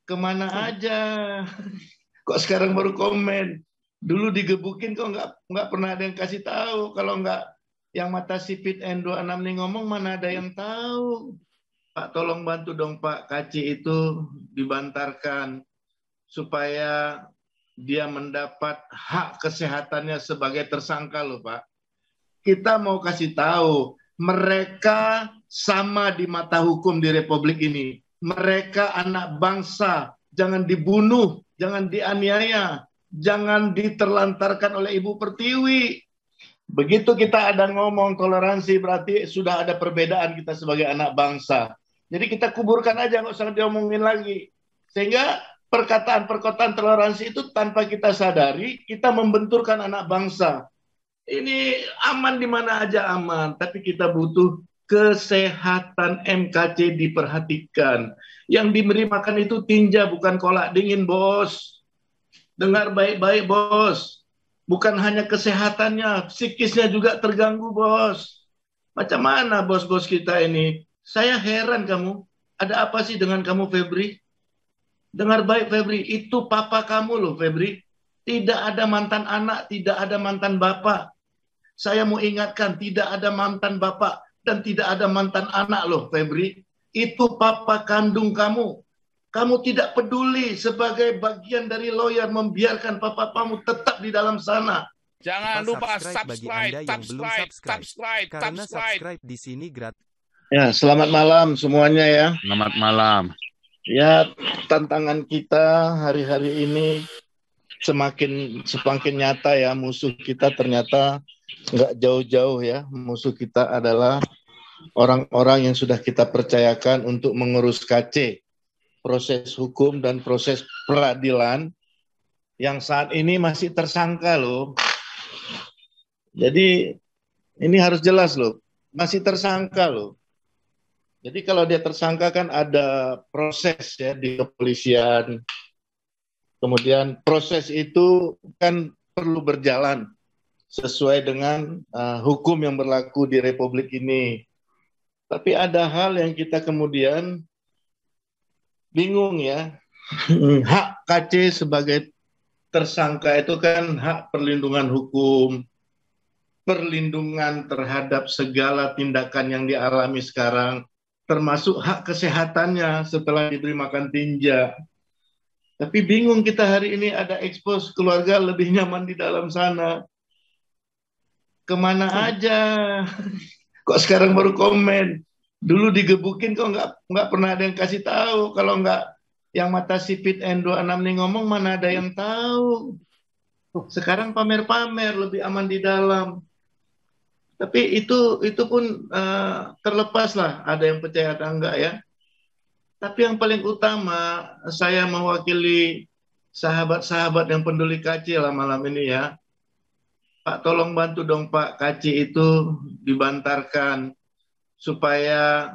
Kemana aja? Kok sekarang baru komen? Dulu digebukin kok nggak pernah ada yang kasih tahu. Kalau nggak yang mata sipit N26 nih ngomong, mana ada yang tahu. Pak, tolong bantu dong Pak, Kaci itu dibantarkan supaya dia mendapat hak kesehatannya sebagai tersangka loh Pak. Kita mau kasih tahu, mereka sama di mata hukum di Republik ini. Mereka anak bangsa, jangan dibunuh, jangan dianiaya, jangan diterlantarkan oleh Ibu Pertiwi. Begitu kita ada ngomong toleransi, berarti sudah ada perbedaan kita sebagai anak bangsa. Jadi kita kuburkan aja, nggak usah diomongin lagi. Sehingga perkataan-perkataan toleransi itu tanpa kita sadari, kita membenturkan anak bangsa. Ini aman di mana aja aman, tapi kita butuh kesehatan MKC diperhatikan. Yang diberi makan itu tinja, bukan kolak dingin, bos. Dengar baik-baik, bos. Bukan hanya kesehatannya, psikisnya juga terganggu, bos. Macam mana bos-bos kita ini? Saya heran kamu. Ada apa sih dengan kamu, Febri? Dengar baik, Febri. Itu papa kamu loh, Febri. Tidak ada mantan anak, tidak ada mantan bapak. Saya mau ingatkan, tidak ada mantan bapak dan tidak ada mantan anak loh, Febri. Itu papa kandung kamu. Kamu tidak peduli sebagai bagian dari lawyer membiarkan papa kamu tetap di dalam sana. Jangan lupa bagi Anda yang belum subscribe. Karena subscribe di sini gratis. Ya, selamat malam semuanya ya. Selamat malam. Ya, tantangan kita hari-hari ini semakin nyata ya. Musuh kita ternyata nggak jauh-jauh ya. Musuh kita adalah orang-orang yang sudah kita percayakan untuk mengurus KC, proses hukum dan proses peradilan yang saat ini masih tersangka loh. Jadi ini harus jelas loh, masih tersangka loh. Jadi kalau dia tersangka kan ada proses ya di kepolisian. Kemudian proses itu kan perlu berjalan sesuai dengan hukum yang berlaku di Republik ini. Tapi ada hal yang kita kemudian bingung ya. Hak KC sebagai tersangka itu kan hak perlindungan hukum, perlindungan terhadap segala tindakan yang dialami sekarang, termasuk hak kesehatannya setelah diberi makan tinja. Tapi bingung kita hari ini ada expose keluarga lebih nyaman di dalam sana. Kemana aja? Kok sekarang baru komen? Dulu digebukin kok nggak pernah ada yang kasih tahu. Kalau nggak yang mata sipit N26 nih ngomong, mana ada yang tahu. Sekarang pamer-pamer lebih aman di dalam. Tapi itu pun terlepas lah, ada yang percaya atau enggak ya. Tapi yang paling utama, saya mewakili sahabat-sahabat yang peduli KC lah malam ini ya. Pak, tolong bantu dong Pak, KC itu dibantarkan supaya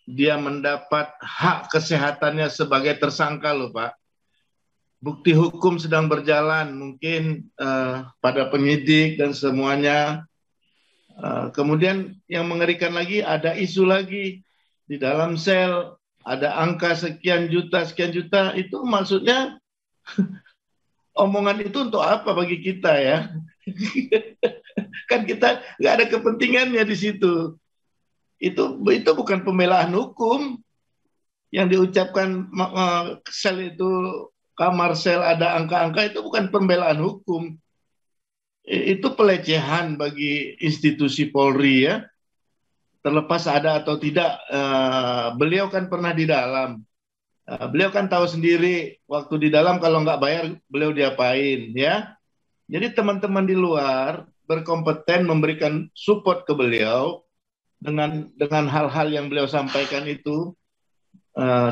dia mendapat hak kesehatannya sebagai tersangka loh Pak. Bukti hukum sedang berjalan, mungkin pada penyidik dan semuanya. Kemudian yang mengerikan lagi, ada isu lagi di dalam sel, ada angka sekian juta, itu maksudnya omongan itu untuk apa bagi kita ya? Kan kita nggak ada kepentingannya di situ. Itu bukan pembelaan hukum yang diucapkan sel itu, kamar sel ada angka-angka, itu bukan pembelaan hukum. Itu pelecehan bagi institusi Polri ya. Terlepas ada atau tidak, beliau kan pernah di dalam. Beliau kan tahu sendiri waktu di dalam kalau nggak bayar beliau diapain ya. Jadi teman-teman di luar berkompeten memberikan support ke beliau dengan hal-hal yang beliau sampaikan itu,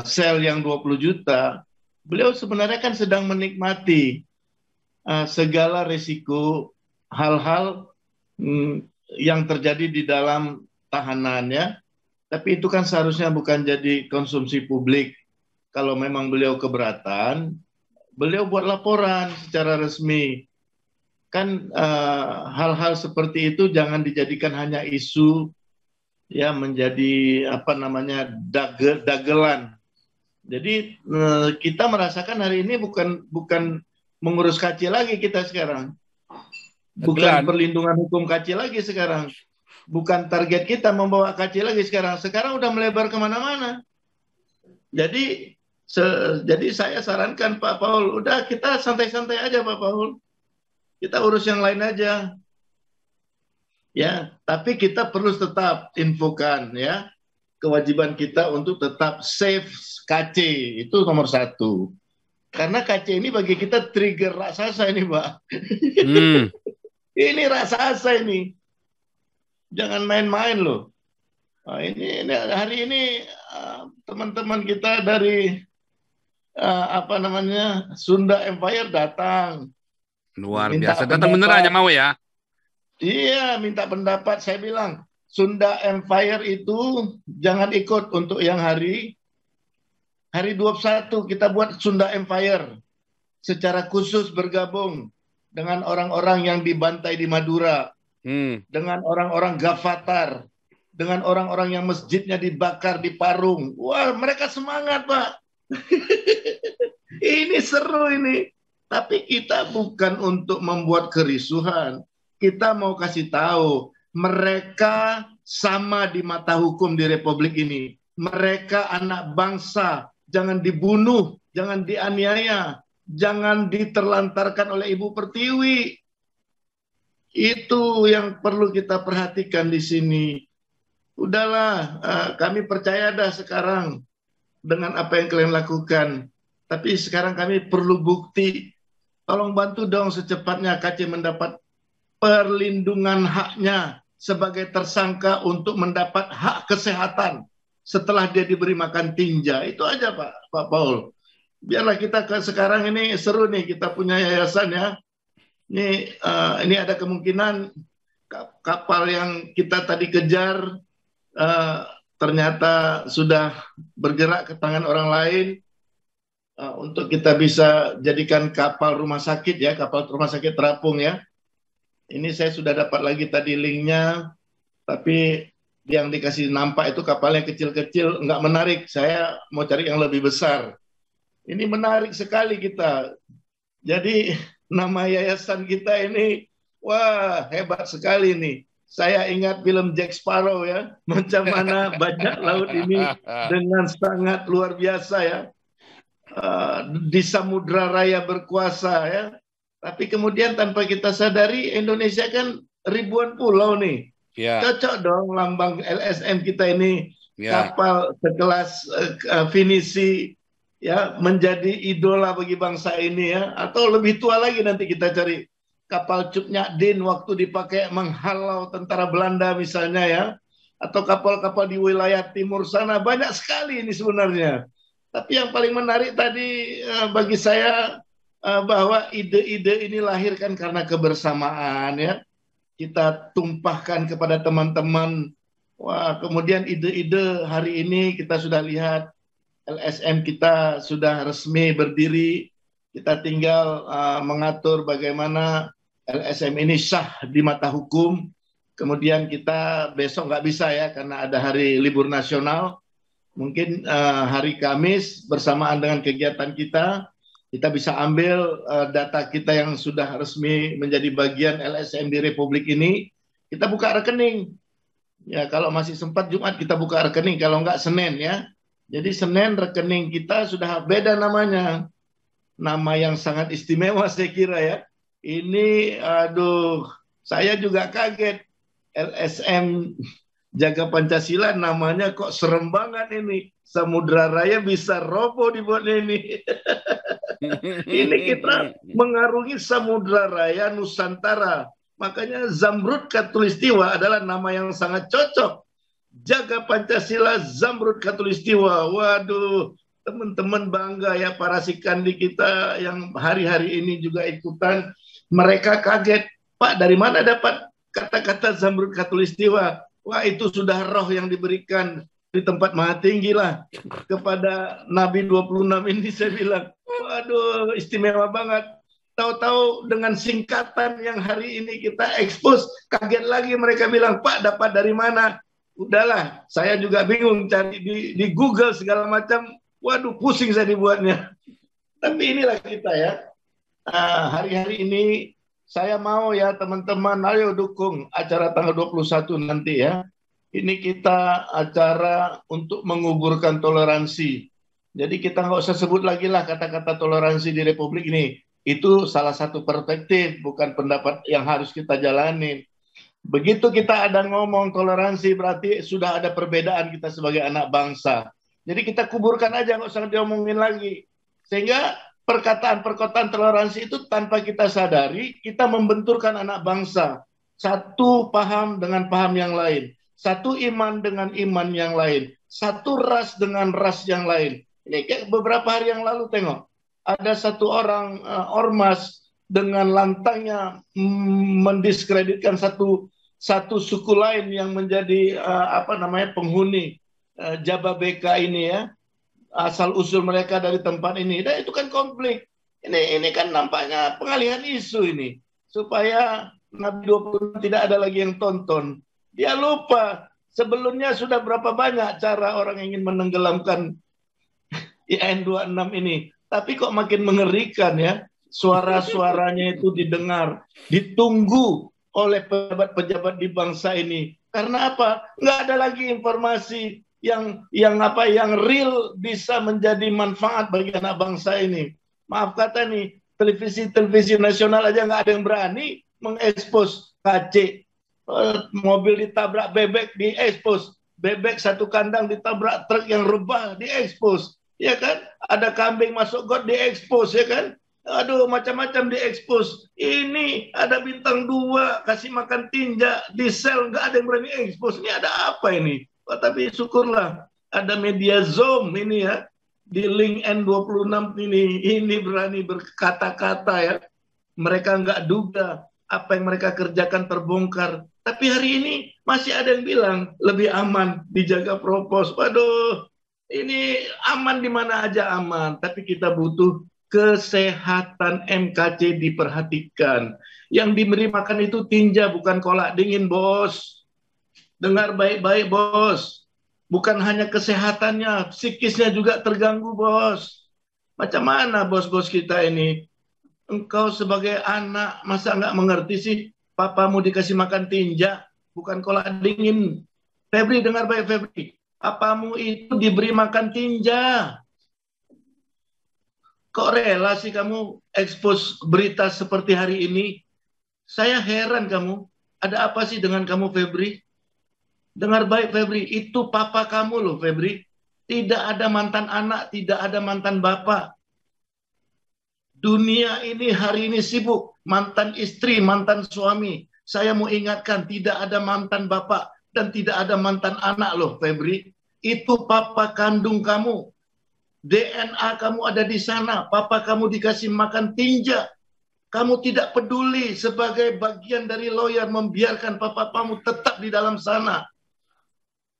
sel yang 20 juta. Beliau sebenarnya kan sedang menikmati segala risiko hal-hal yang terjadi di dalam tahanan ya. Tapi itu kan seharusnya bukan jadi konsumsi publik. Kalau memang beliau keberatan, beliau buat laporan secara resmi. Kan hal-hal seperti itu jangan dijadikan hanya isu ya, menjadi apa namanya dagelan. Jadi kita merasakan hari ini bukan mengurus KC lagi kita sekarang. Bukan perlindungan hukum KC lagi sekarang. Bukan target kita membawa KC lagi sekarang. Sekarang udah melebar kemana-mana. Jadi saya sarankan Pak Paul, udah kita santai-santai aja Pak Paul. Kita urus yang lain aja. Ya, tapi kita perlu tetap infokan ya. Kewajiban kita untuk tetap save KC, itu nomor 1. Karena KC ini bagi kita trigger raksasa ini, Pak. Ini raksasa ini. Jangan main-main loh. Nah, ini hari ini teman-teman kita dari Sunda Empire datang. Luar biasa. Datang beneran aja mau ya? Iya, minta pendapat. Saya bilang, Sunda Empire itu jangan ikut untuk yang hari 21 kita buat Sunda Empire secara khusus bergabung dengan orang-orang yang dibantai di Madura, dengan orang-orang Gavatar, dengan orang-orang yang masjidnya dibakar di Parung. Wah, mereka semangat, Pak. Ini seru ini. Tapi kita bukan untuk membuat kerisuhan. Kita mau kasih tahu mereka sama di mata hukum di Republik ini. Mereka anak bangsa, jangan dibunuh, jangan dianiaya, jangan diterlantarkan oleh Ibu Pertiwi. Itu yang perlu kita perhatikan di sini. Udahlah, kami percaya dah sekarang dengan apa yang kalian lakukan. Tapi sekarang kami perlu bukti. Tolong bantu dong secepatnya KC mendapat perlindungan haknya sebagai tersangka untuk mendapat hak kesehatan setelah dia diberi makan tinja. Itu aja Pak Paul. Biarlah kita sekarang ini seru nih, kita punya yayasan ya. Ini ada kemungkinan kapal yang kita tadi kejar ternyata sudah bergerak ke tangan orang lain untuk kita bisa jadikan kapal rumah sakit ya, kapal rumah sakit terapung ya. Ini saya sudah dapat lagi tadi linknya, tapi yang dikasih nampak itu kapalnya kecil-kecil, nggak menarik. Saya mau cari yang lebih besar. Ini menarik sekali kita. Jadi nama yayasan kita ini, wah hebat sekali nih. Saya ingat film Jack Sparrow ya, macam mana bajak laut ini dengan sangat luar biasa ya. Di Samudra Raya berkuasa ya. Tapi kemudian tanpa kita sadari Indonesia kan ribuan pulau nih. Yeah. Cocok dong lambang LSM kita ini kapal sekelas Finisi ya menjadi idola bagi bangsa ini ya. Atau lebih tua lagi nanti kita cari kapal Cut Nyak Dien waktu dipakai menghalau tentara Belanda misalnya ya. Atau kapal-kapal di wilayah timur sana banyak sekali ini sebenarnya. Tapi yang paling menarik tadi bagi saya bahwa ide-ide ini lahirkan karena kebersamaan ya. Kita tumpahkan kepada teman-teman. Wah, kemudian ide-ide hari ini kita sudah lihat LSM kita sudah resmi berdiri. Kita tinggal mengatur bagaimana LSM ini sah di mata hukum. Kemudian kita besok nggak bisa ya karena ada hari libur nasional. Mungkin hari Kamis bersamaan dengan kegiatan kita bisa ambil data kita yang sudah resmi menjadi bagian LSM di Republik ini, kita buka rekening. Ya, kalau masih sempat Jumat kita buka rekening, kalau enggak Senin ya. Jadi Senin rekening kita sudah beda namanya. Nama yang sangat istimewa saya kira ya. Ini aduh, saya juga kaget. LSM Jaga Pancasila namanya kok serem banget ini. Samudra Raya bisa roboh dibuatnya ini. Ini kita mengarungi Samudra Raya Nusantara. Makanya Zamrud Khatulistiwa adalah nama yang sangat cocok. Jaga Pancasila Zamrud Khatulistiwa. Waduh, teman-teman bangga ya para Sikandi kita yang hari-hari ini juga ikutan. Mereka kaget, Pak dari mana dapat kata-kata Zamrud Khatulistiwa? Wah itu sudah roh yang diberikan di tempat maha tinggi lah kepada Nabi 26 ini. Saya bilang, waduh istimewa banget. Tahu-tahu dengan singkatan yang hari ini kita expose, kaget lagi mereka bilang, Pak dapat dari mana? Udahlah, saya juga bingung cari di Google segala macam, Waduh, pusing saya dibuatnya. Tapi inilah kita ya. Hari-hari ini saya mau ya teman-teman, ayo dukung acara tanggal 21 nanti ya. Ini kita acara untuk menguburkan toleransi. Jadi kita nggak usah sebut lagi lah kata-kata toleransi di Republik ini. Itu salah satu perspektif, bukan pendapat yang harus kita jalanin. Begitu kita ada ngomong toleransi, berarti sudah ada perbedaan kita sebagai anak bangsa. Jadi kita kuburkan aja, nggak usah diomongin lagi. Sehingga perkataan-perkataan toleransi itu tanpa kita sadari, kita membenturkan anak bangsa. Satu paham dengan paham yang lain. Satu iman dengan iman yang lain. Satu ras dengan ras yang lain. Ini kayak beberapa hari yang lalu tengok. Ada satu orang ormas dengan lantangnya mendiskreditkan satu suku lain yang menjadi penghuni Jababeka ini ya, asal usul mereka dari tempat ini. Dan itu kan konflik. Ini kan nampaknya pengalihan isu ini supaya Nabi 20 tidak ada lagi yang tonton. Dia lupa sebelumnya sudah berapa banyak cara orang ingin menenggelamkan IAIN 26 ini. Tapi kok makin mengerikan ya. Suara-suaranya itu didengar, ditunggu oleh pejabat-pejabat di bangsa ini. Karena apa? Nggak ada lagi informasi yang real bisa menjadi manfaat bagi anak bangsa ini. Maaf kata nih, televisi nasional aja nggak ada yang berani mengekspos KC. Mobil ditabrak bebek diekspos. Bebek satu kandang ditabrak truk yang rebah diekspos. Ya kan? Ada kambing masuk got diekspos, ya kan? Aduh, macam-macam diekspos. Ini ada bintang 2 kasih makan tinja di sel, nggak ada yang berani ekspos. Ini ada apa ini? Tapi syukurlah ada media Zoom ini ya, di link N26 ini berani berkata-kata ya. Mereka nggak duga apa yang mereka kerjakan terbongkar. Tapi hari ini masih ada yang bilang lebih aman dijaga propos. Waduh, ini aman di mana aja aman. Tapi kita butuh kesehatan MKC diperhatikan. Yang diberi makan itu tinja, bukan kolak dingin, bos. Dengar baik-baik, bos. Bukan hanya kesehatannya, psikisnya juga terganggu, bos. Macam mana bos-bos kita ini? Engkau sebagai anak, masa nggak mengerti sih? Papamu dikasih makan tinja, bukan kolak dingin. Febri, dengar baik, Febri. Papamu itu diberi makan tinja. Kok rela sih kamu ekspos berita seperti hari ini? Saya heran kamu. Ada apa sih dengan kamu, Febri? Dengar baik, Febri. Itu papa kamu loh, Febri. Tidak ada mantan anak, tidak ada mantan bapak. Dunia ini hari ini sibuk. Mantan istri, mantan suami. Saya mau ingatkan, tidak ada mantan bapak dan tidak ada mantan anak loh, Febri. Itu papa kandung kamu. DNA kamu ada di sana, papa kamu dikasih makan tinja. Kamu tidak peduli sebagai bagian dari lawyer membiarkan papa kamu tetap di dalam sana.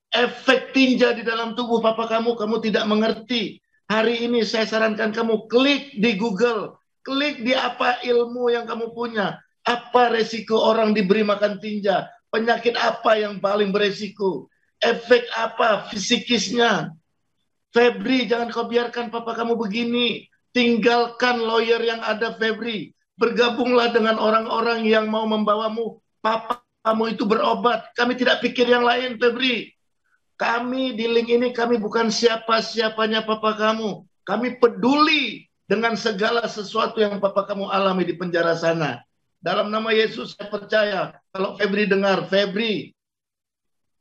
Efek tinja di dalam tubuh papa kamu tidak mengerti. Hari ini saya sarankan kamu klik di Google, klik di apa ilmu yang kamu punya. Apa resiko orang diberi makan tinja? Penyakit apa yang paling beresiko? Efek apa fisikisnya? Febri, jangan kau biarkan papa kamu begini. Tinggalkan lawyer yang ada, Febri. Bergabunglah dengan orang-orang yang mau membawamu. Papa kamu itu berobat. Kami tidak pikir yang lain, Febri. Kami di link ini, kami bukan siapa-siapanya papa kamu. Kami peduli dengan segala sesuatu yang papa kamu alami di penjara sana. Dalam nama Yesus, saya percaya. Kalau Febri dengar, Febri,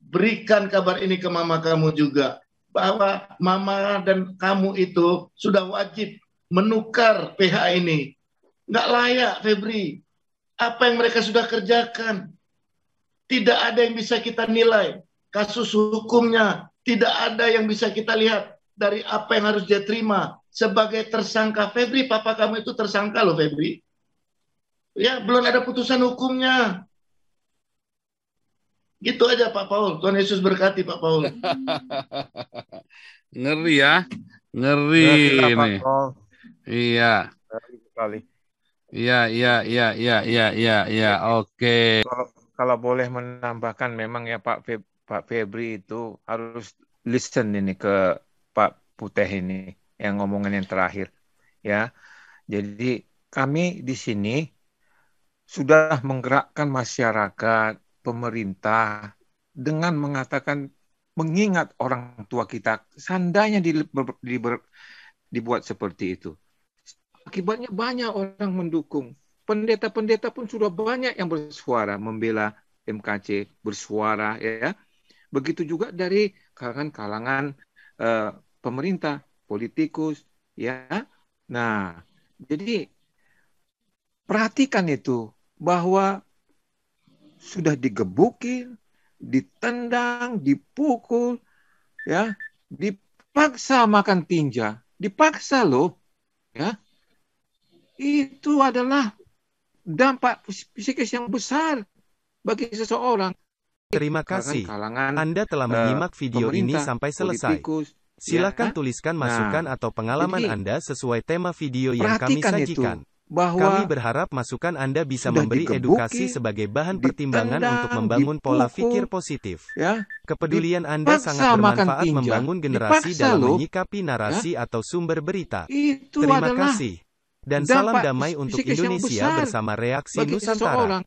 berikan kabar ini ke mama kamu juga. Bahwa mama dan kamu itu sudah wajib menukar PH ini. Nggak layak, Febri. Apa yang mereka sudah kerjakan. Tidak ada yang bisa kita nilai. Kasus hukumnya tidak ada yang bisa kita lihat dari apa yang harus dia terima. Sebagai tersangka, Febri, papa kamu itu tersangka loh, Febri. Ya, belum ada putusan hukumnya. Gitu aja Pak Paul. Tuhan Yesus berkati Pak Paul. Ngeri ya. Ngeri Pak ini. Paul. Iya. Ngeri sekali. Iya. Oke. Kalau boleh menambahkan memang ya Pak Febri itu harus listen ini ke Putih ini yang ngomongan yang terakhir ya. Jadi kami di sini sudah menggerakkan masyarakat, pemerintah dengan mengatakan mengingat orang tua kita seandainya dibuat seperti itu. Akibatnya banyak orang mendukung. Pendeta-pendeta pun sudah banyak yang bersuara membela MKC, bersuara ya. Begitu juga dari kalangan-kalangan pemerintah, politikus ya. Nah, jadi perhatikan itu bahwa sudah digebukin, ditendang, dipukul ya, dipaksa makan tinja, dipaksa loh ya. Itu adalah dampak psikis yang besar bagi seseorang. Terima kasih. Kalangan Anda telah menyimak video ini sampai selesai. Politikus, Silakan ya. tuliskan masukan atau pengalaman jadi, Anda sesuai tema video yang kami sajikan. Bahwa Kami berharap masukan Anda bisa memberi edukasi sebagai bahan pertimbangan untuk membangun pola pikir positif. Ya, Kepedulian Anda sangat bermanfaat membangun generasi dalam menyikapi narasi atau sumber berita. Terima kasih. Dan salam damai untuk Indonesia bersama Reaksi Nusantara.